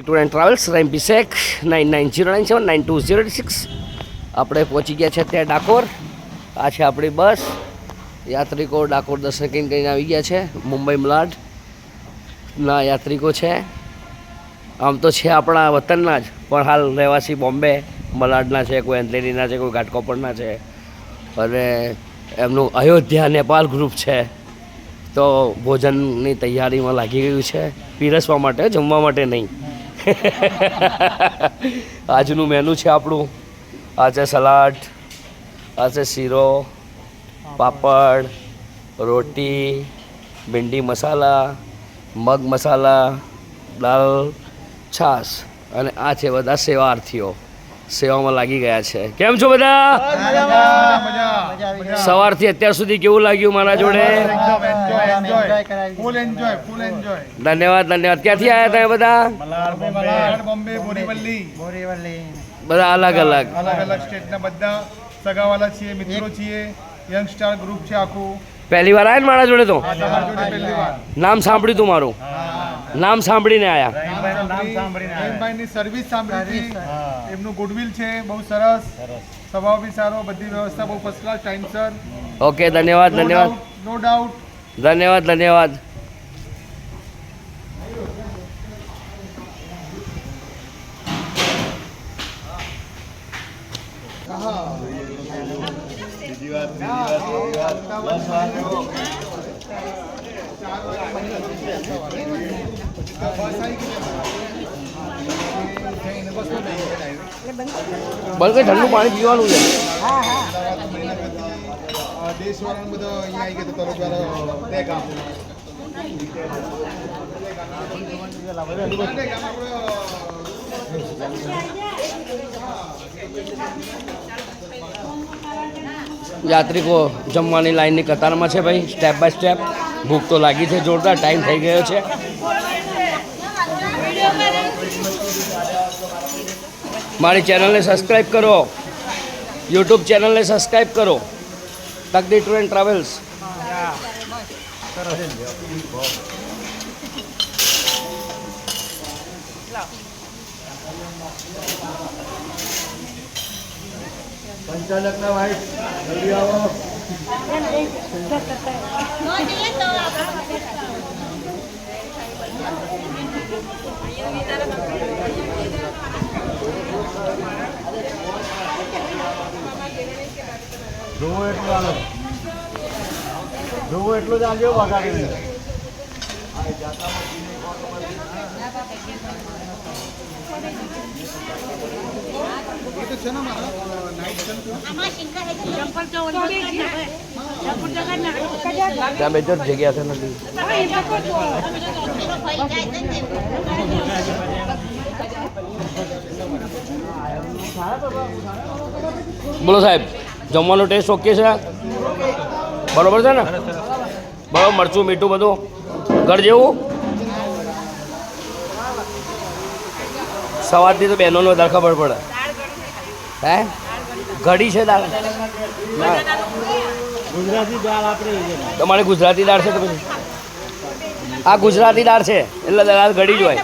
Tour and travels રેમ્પી Sheikh 9909792086 આપણે પહોંચી ગયા છે ત્યાં ડાકોર. આ છે આપણી બસ. યાત્રિકો ડાકોર દર્શન કરીને આવી ગયા છે. મુંબઈ મલાડના યાત્રિકો છે. આમ તો છે આપણા વતનના જ, પણ હાલ રહેવાસી બોમ્બે મલાડના છે, કોઈ અંધેરીના છે, કોઈ ઘાટકોપરના છે, અને એમનું અયોધ્યા નેપાલ ગ્રુપ છે. તો ભોજનની તૈયારીમાં લાગી ગયું છે, પીરસવા માટે, જમવા માટે નહીં. આજનું મેનુ છે આપણું. આ છે સલાડ, આ છે શીરો, પાપડ, રોટી, ભીંડી મસાલા, મગ મસાલા, દાળ, છાશ, અને આ છે બધા સેવાર્થીઓ. સેવામાં લાગી ગયા છે. કેમ છો બધા? સવારથી અત્યાર સુધી કેવું લાગ્યું મારા જોડે? ધન્યવાદ ધન્યવાદ. ક્યાંથી આવ્યા તમે બધા? બધા અલગ અલગ સ્ટેટના બધા સગાવાલા છીએ, મિત્રો છીએ. યંગસ્ટાર ગ્રુપ છે આખું. પહેલી વાર આવ્યા ને મારા જોડે? તો પહેલી વાર નામ સાંભળ્યું તું મારું? નામ સાંભળીને આવ્યા? રહીમભાઈની સર્વિસ સાંભળી, એમનું ગુડવિલ છે બહુ સરસ, સ્વભાવ બી સારો, બધી વ્યવસ્થા બહુ ફર્સ્ટ ક્લાસ, ટાઈમસર. ઓકે, ધન્યવાદ ધન્યવાદ. No doubt. ધન્યવાદ ધન્યવાદ. બલકે ઠંડુ પાણી પીવાનું છે. દેશવાળાને બધો અહીંયા આવી ગયો તરત તે કામ. યાત્રિકો જમવાની લાઈનની કતારમાં છે ભાઈ, સ્ટેપ બાય સ્ટેપ. ભૂખ તો લાગી છે જોરદાર, ટાઈમ થઈ ગયો છે. મારી ચેનલને સબસ્ક્રાઈબ કરો, યુટ્યુબ ચેનલને સબસ્ક્રાઈબ કરો, તકદીર ટૂર એન્ડ ટ્રાવેલ્સ. સંચાલકના વાઇફ જલ્દી આવો. જોવો એટલું આવે, જોવો એટલું જ આવજો વગાડીને. ત્યાં બે જગ્યા છે નથી. બોલો સાહેબ, જમવાનો ટેસ્ટ ઓકે છે? બરોબર છે ને? બરોબર, મરચું મીઠું બધું ઘર જેવું? સવારથી તો બહેનોનો વધારે ખબર પડે. હે ઘડી છે દાળ? ગુજરાતી દાળ આપણે તમારે ગુજરાતી દાળ છે તો પછી આ ગુજરાતી દાળ છે એટલે દાળ ઘડી જ હોય.